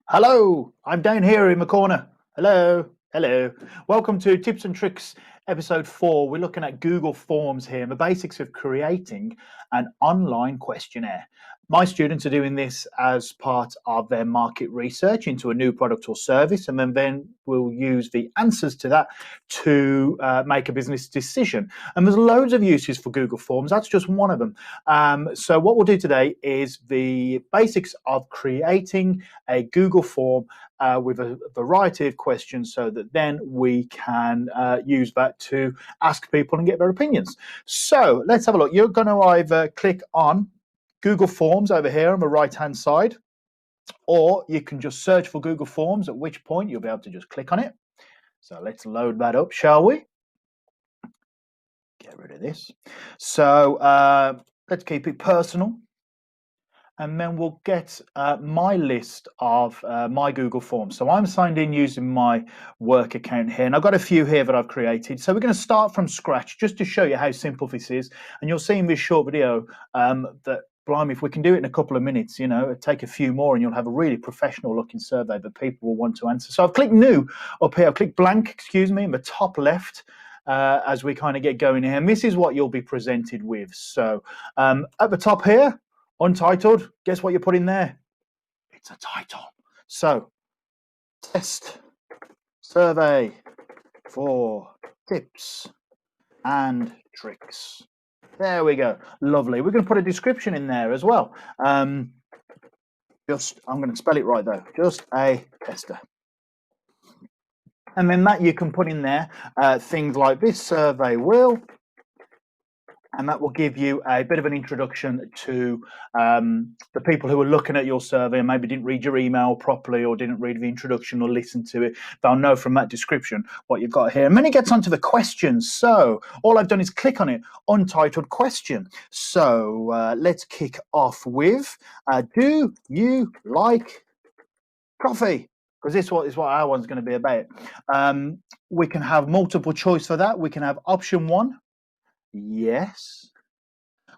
Hello, I'm down here in the corner. Hello, hello. Welcome to Tips and Tricks episode 4. We're looking at Google Forms here and the basics of creating an online questionnaire. My students are doing this as part of their market research into a new product or service, and then we'll use the answers to that to make a business decision. And there's loads of uses for Google Forms. That's just one of them. So what we'll do today is the basics of creating a Google form with a variety of questions so that then we can use that to ask people and get their opinions. So let's have a look. You're going to either click on Google Forms over here on the right hand side, or you can just search for Google Forms, at which point you'll be able to just click on it. So let's load that up, shall we? Get rid of this. So let's keep it personal. And then we'll get my list of my Google Forms. So I'm signed in using my work account here, and I've got a few here that I've created. So we're going to start from scratch just to show you how simple this is. And you'll see in this short video that, blimey, if we can do it in a couple of minutes, you know, take a few more and you'll have a really professional looking survey that people will want to answer. So I've clicked new up here. I've clicked blank, excuse me, in the top left. As we kind of get going here, and this is what you'll be presented with. So at the top here, untitled, guess what you put in there? It's a title. So, test survey for tips and tricks. There we go. Lovely. We're going to put a description in there as well. I'm going to spell it right though. Just a tester. And then that you can put in there things like this survey will, and that will give you a bit of an introduction to the people who are looking at your survey and maybe didn't read your email properly or didn't read the introduction or listen to it. They'll know from that description what you've got here. And then it gets onto the questions. So all I've done is click on it, untitled question. So let's kick off with, do you like coffee? Because this is what our one's going to be about. We can have multiple choice for that. We can have option 1. Yes.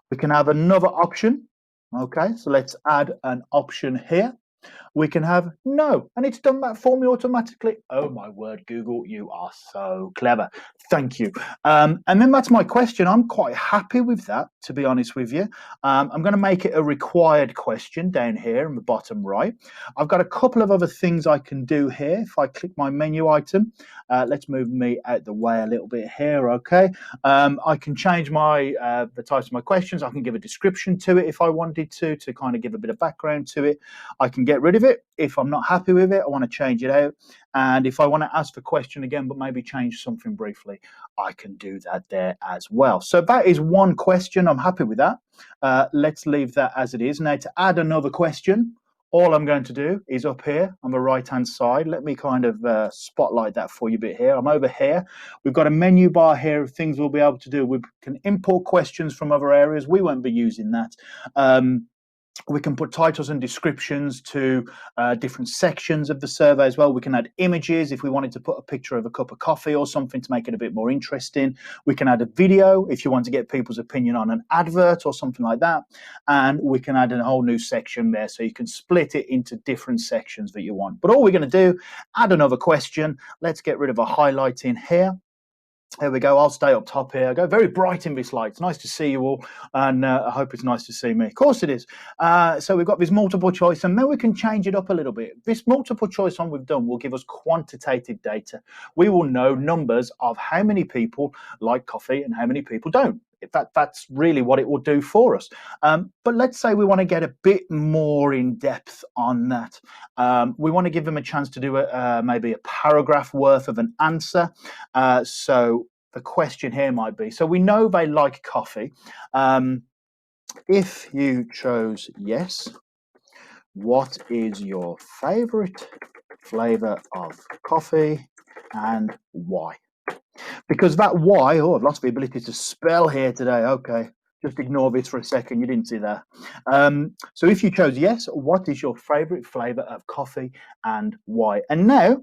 We can have another option. Okay, so let's add an option here. We can have no, and it's done that for me automatically. Oh my word, Google, you are so clever. Thank you. And then that's my question. I'm quite happy with that, to be honest with you. I'm going to make it a required question down here in the bottom right. I've got a couple of other things I can do here. If I click my menu item, let's move me out the way a little bit here. Okay, I can change my the types of my questions. I can give a description to it if I wanted to kind of give a bit of background to it. I can get rid of it if I'm not happy with it. I want to change it out, and if I want to ask the question again but maybe change something briefly, I can do that there as well. So that is one question. I'm happy with that. Let's leave that as it is. Now to add another question, all I'm going to do is up here on the right hand side. Let me kind of spotlight that for you a bit here. I'm over here. We've got a menu bar here of things we'll be able to do. We can import questions from other areas. We won't be using that. We can put titles and descriptions to different sections of the survey as well. We can add images if we wanted to put a picture of a cup of coffee or something to make it a bit more interesting. We can add a video if you want to get people's opinion on an advert or something like that. And we can add a whole new section there, so you can split it into different sections that you want. But all we're going to do, add another question. Let's get rid of a highlighting here. There we go. I'll stay up top here. I go very bright in this light. It's nice to see you all, and I hope it's nice to see me. Of course it is. So we've got this multiple choice, and then we can change it up a little bit. This multiple choice one we've done will give us quantitative data. We will know numbers of how many people like coffee and how many people don't. That's really what it will do for us. But let's say we want to get a bit more in depth on that. We want to give them a chance to do maybe a paragraph worth of an answer. So the question here might be, so we know they like coffee. If you chose yes, what is your favorite flavor of coffee and why? Because that why, I've lost the ability to spell here today. Okay, just ignore this for a second. You didn't see that. So if you chose yes, what is your favorite flavor of coffee and why? And now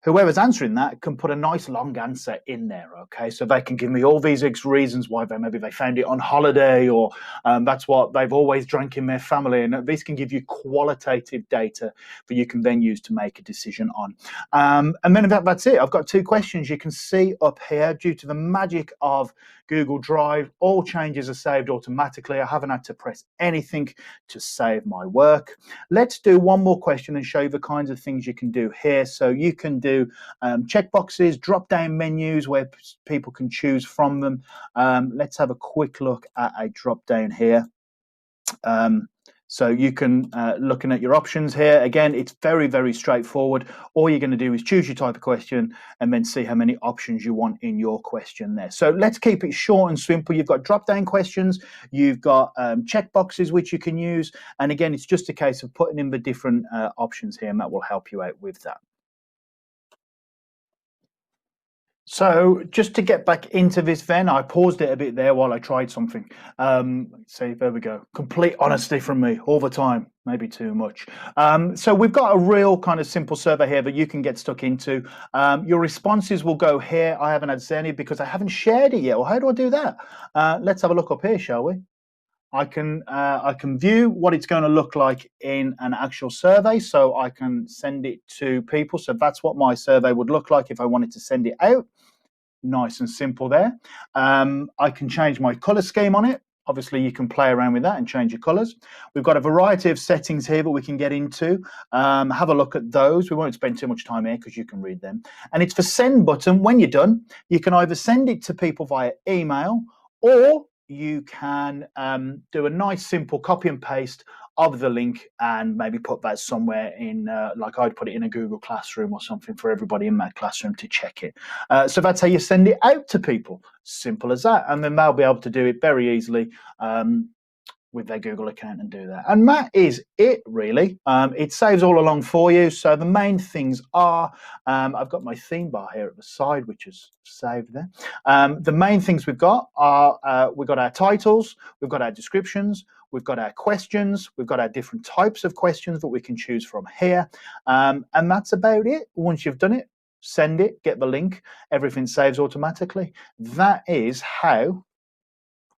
whoever's answering that can put a nice long answer in there. Okay, so they can give me all these reasons why maybe they found it on holiday, or that's what they've always drank in their family, and this can give you qualitative data that you can then use to make a decision on. And then that's it. I've got 2 questions you can see up here. Due to the magic of Google Drive, all changes are saved automatically. I haven't had to press anything to save my work. Let's do one more question and show you the kinds of things you can do here. So you can do checkboxes, drop-down menus where people can choose from them. Let's have a quick look at a drop-down here. So you can, looking at your options here, again, it's very, very straightforward. All you're going to do is choose your type of question and then see how many options you want in your question there. So let's keep it short and simple. You've got drop-down questions, you've got check boxes which you can use. And again, it's just a case of putting in the different options here, and that will help you out with that. So just to get back into this then, I paused it a bit there while I tried something. So there we go. Complete honesty from me all the time, maybe too much. So we've got a real kind of simple survey here that you can get stuck into. Your responses will go here. I haven't had any because I haven't shared it yet. Well, how do I do that? Let's have a look up here, shall we? I can view what it's going to look like in an actual survey, so I can send it to people. So that's what my survey would look like if I wanted to send it out. Nice and simple there. I can change my color scheme on it. Obviously, you can play around with that and change your colors. We've got a variety of settings here that we can get into. Have a look at those. We won't spend too much time here because you can read them. And it's the send button. When you're done, you can either send it to people via email, or you can do a nice simple copy and paste of the link and maybe put that somewhere in, like I'd put it in a Google Classroom or something for everybody in that classroom to check it. So that's how you send it out to people. Simple as that. And then they'll be able to do it very easily with their Google account and do that. And that is it, really. It saves all along for you. So the main things are, I've got my theme bar here at the side, which is saved there. The main things we've got are, we've got our titles, we've got our descriptions, we've got our questions, we've got our different types of questions that we can choose from here. And that's about it. Once you've done it, send it, get the link, everything saves automatically. That is how,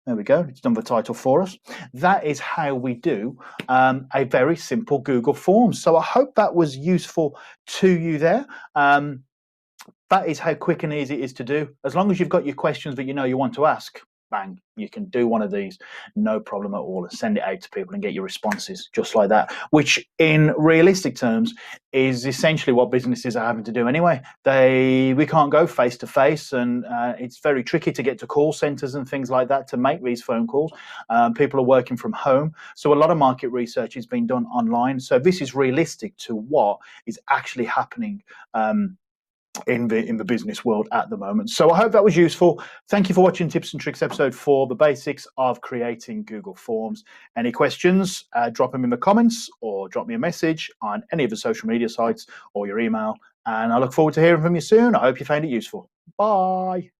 there we go, it's done the title for us. That is how we do a very simple Google Forms. So I hope that was useful to you there. That is how quick and easy it is to do. As long as you've got your questions that you know you want to ask, bang, you can do one of these, no problem at all, and send it out to people and get your responses just like that, which in realistic terms is essentially what businesses are having to do anyway. We can't go face to face, and it's very tricky to get to call centers and things like that to make these phone calls. People are working from home, so a lot of market research is being done online. So this is realistic to what is actually happening in the business world at the moment. So I hope that was useful. Thank you for watching Tips and Tricks episode 4, the basics of creating Google Forms. Any questions, drop them in the comments or drop me a message on any of the social media sites or your email. And I look forward to hearing from you soon. I hope you found it useful. Bye.